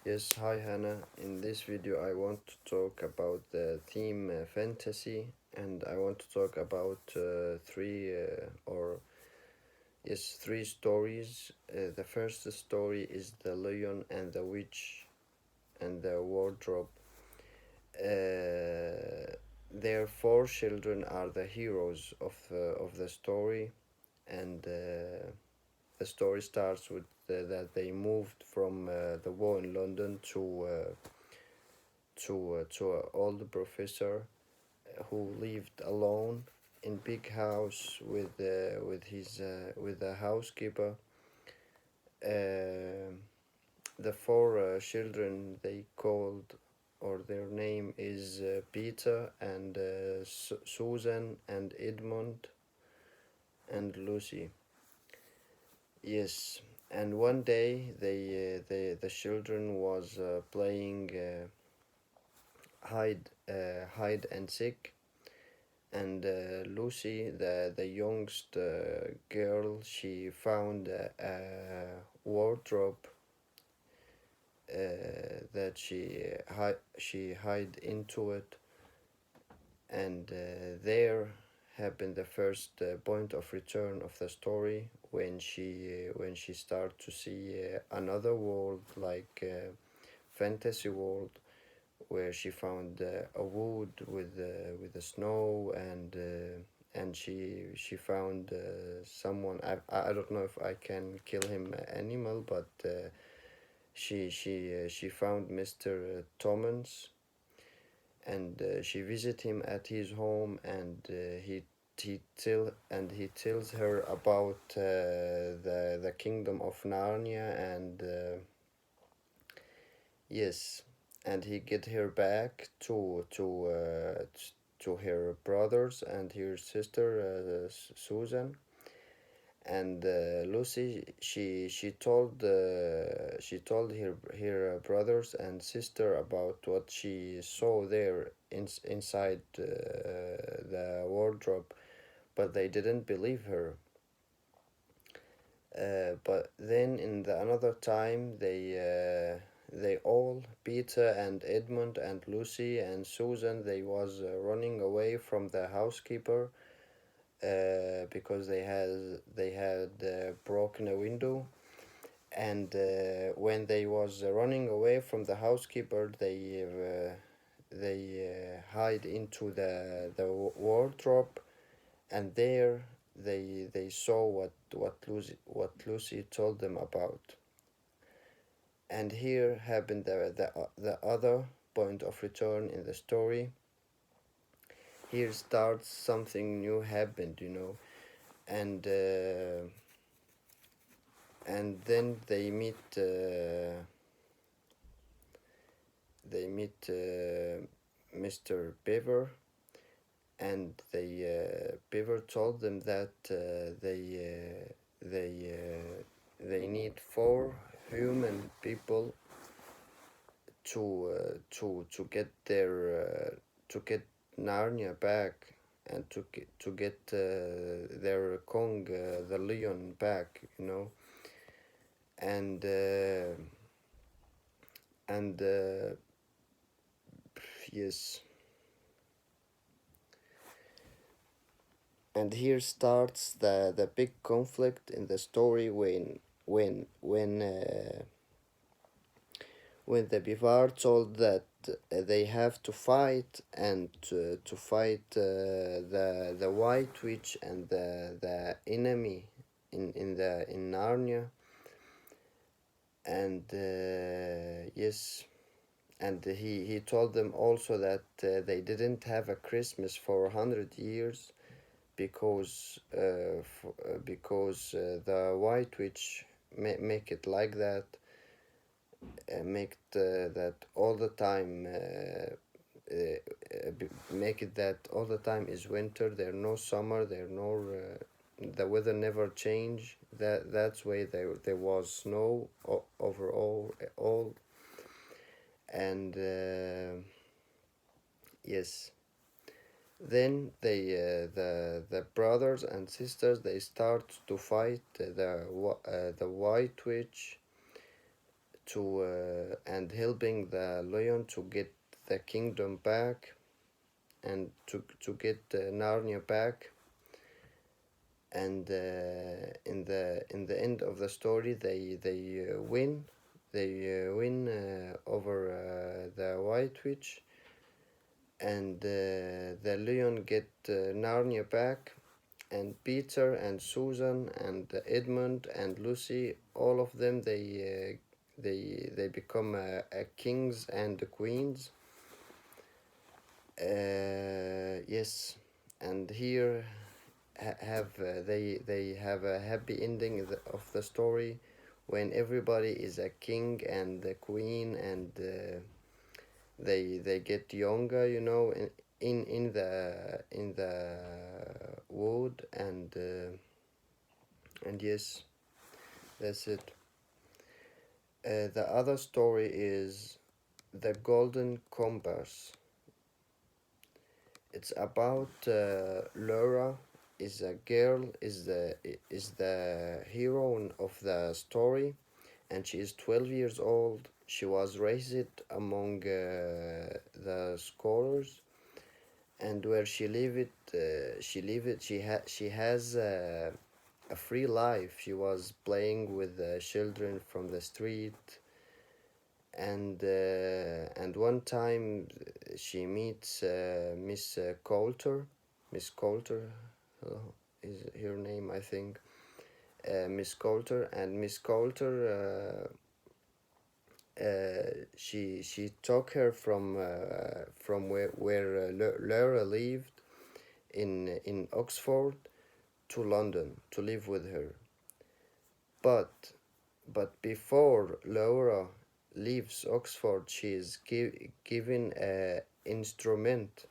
Yes, hi Hannah. In this video, I want to talk about the theme fantasy, and I want to talk about three stories. The first story is The Lion and the Witch and the Wardrobe. Their four children are the heroes of the story, and the story starts with that they moved from the war in London to an old professor who lived alone in big house with a housekeeper. Uh, the four children they called or their name is Peter and Susan and Edmund and Lucy. Yes, and one day the children was playing hide and seek, and Lucy, the youngest girl, she found a wardrobe that she hid into it, and there happened the first point of return of the story when she start to see another world like fantasy world where she found a wood with the snow and she found someone. I don't know if I can kill him animal, but she found Mr. Thomas, and she visit him at his home, and he tells her about the kingdom of Narnia, and yes, and he get her back to her brothers and her sister Susan, and Lucy. She told her brothers and sister about what she saw there inside the wardrobe, but they didn't believe her. But then in the another time they all Peter and Edmund and Lucy and Susan they was running away from the housekeeper because they had broken a window, and when they was running away from the housekeeper they hide into the wardrobe, and there they saw what Lucy told them about. And here happened the other point of return in the story. Here starts something new happened, and then they meet Mr. Beaver, and Beaver told them that they need four human people to get to get Narnia back, and to get their Kong the Lion back, and and yes, and here starts the big conflict in the story when the Bivar told that they have to fight, and to fight the White Witch and the enemy in Narnia, and yes, and he told them also that they didn't have a Christmas for 100 years because the White Witch make it like that, make that all the time. Make it that all the time is winter. There no summer. There no the weather never change. That's why there was snow over all, and yes. Then the brothers and sisters they start to fight the White Witch to and helping the lion to get the kingdom back and to get Narnia back. And in the end of the story, they win. They win over the White Witch, and the lion get Narnia back, and Peter and Susan and Edmund and Lucy, all of them, they become kings and queens. Yes, and here have they have a happy ending of the story, when everybody is a king and a queen, and they get younger, in the wood, and yes, that's it. The other story is the Golden Compass. It's about Laura is a girl is the hero of the story, and she is 12 years old. She was raised among the scholars, and where she has a free life. She was playing with children from the street, and one time she meets Miss Coulter, uh, is her name, I think. Miss Coulter, and Miss Coulter, she took her from where Laura lived in Oxford to London to live with her. But before Laura leaves Oxford, she is given a instrument,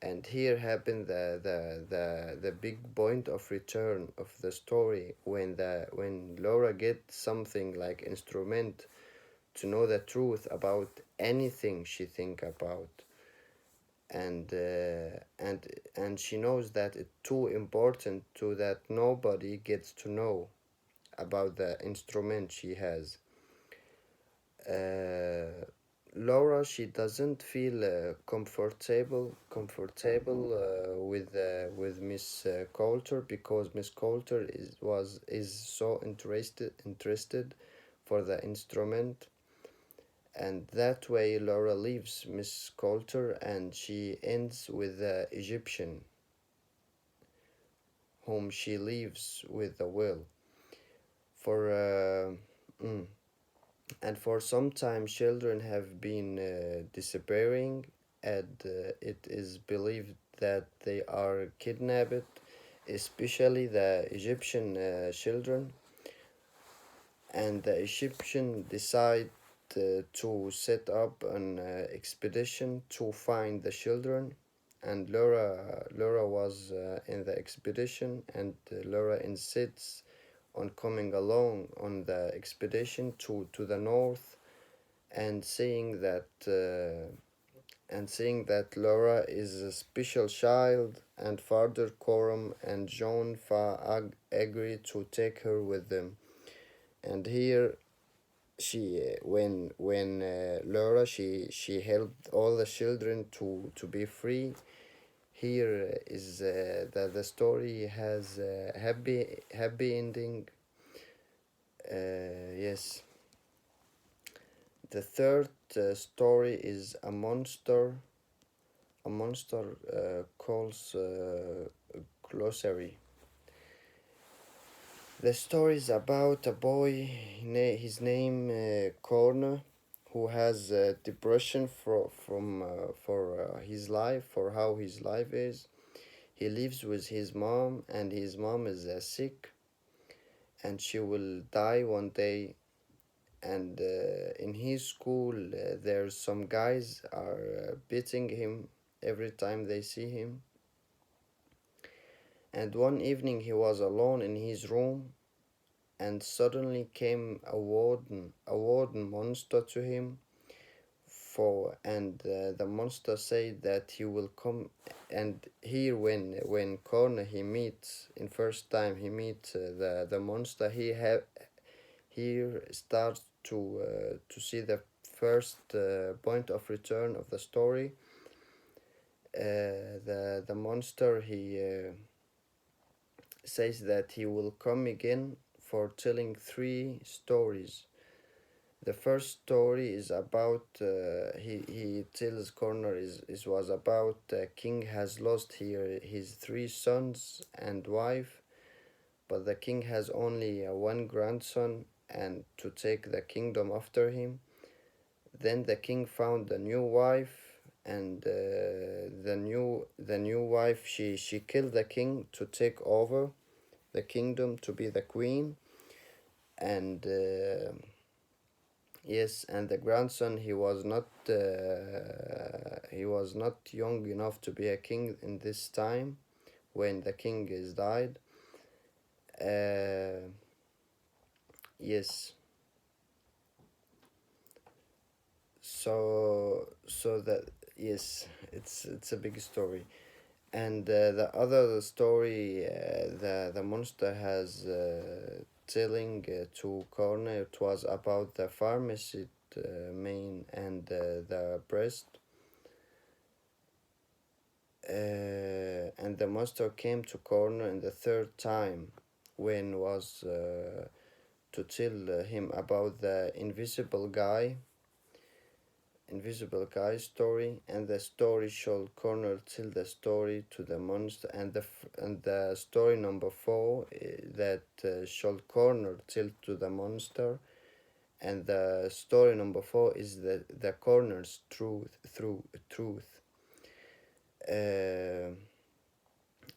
and here happened the big point of return of the story, when Laura gets something like instrument to know the truth about anything she think about, and she knows that it's too important to that nobody gets to know about the instrument she has. uh, Laura, she doesn't feel comfortable with Miss Coulter, because Miss Coulter is so interested for the instrument, and that way Laura leaves Miss Coulter, and she ends with the Egyptian, whom she leaves with a will. For mm, and for some time, children have been disappearing, and it is believed that they are kidnapped, especially the Egyptian children. And the Egyptian decide to set up an expedition to find the children. And Laura was in the expedition, and Laura insists on coming along on the expedition to the north, and saying that Laura is a special child, and Father Coram and John Fa agree to take her with them. And here she when Laura she helped all the children to be free. Here is the story has a happy ending. Yes. The third story is a monster calls glossary. The story is about a boy, his name Corner, who has depression for his life, for how his life is. He lives with his mom, and his mom is sick, and she will die one day. And in his school, there's some guys are beating him every time they see him. And one evening he was alone in his room, and suddenly came a warden monster to him. The monster said that he will come. And here, when Corner he meets in first time he meets the monster, here starts to see the first point of return of the story, the monster, he says that he will come again for telling three stories. The first story is about he tells Connor is was about king has lost here his three sons and wife, but the king has only one grandson and to take the kingdom after him. Then the king found a new wife, and the new wife, she killed the king to take over the kingdom to be the queen. And yes, and the grandson, he was not young enough to be a king in this time when the king is died. uh, yes. So that, yes, it's a big story. And the other story, the monster has telling to Corner, it was about the pharmacy main and the breast. And the monster came to Corner in the third time when was to tell him about the invisible guy story. And the story shall Connor tell the story to the monster, and the story number 4 that shall Connor tell to the monster. And the story number 4 is the corner's truth. uh,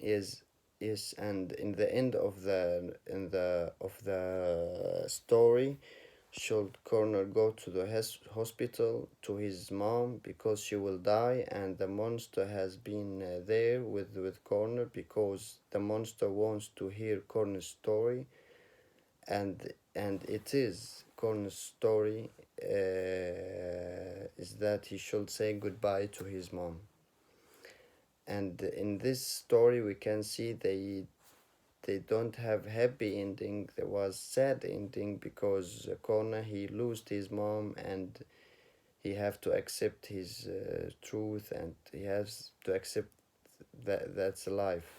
is is and in the end of the story, should Connor go to the hospital to his mom because she will die, and the monster has been there with Connor because the monster wants to hear Connor's story. And it is Connor's story, is that he should say goodbye to his mom. And in this story we can see they don't have happy ending. There was sad ending because Connor, he lost his mom, and he have to accept his truth, and he has to accept that that's life.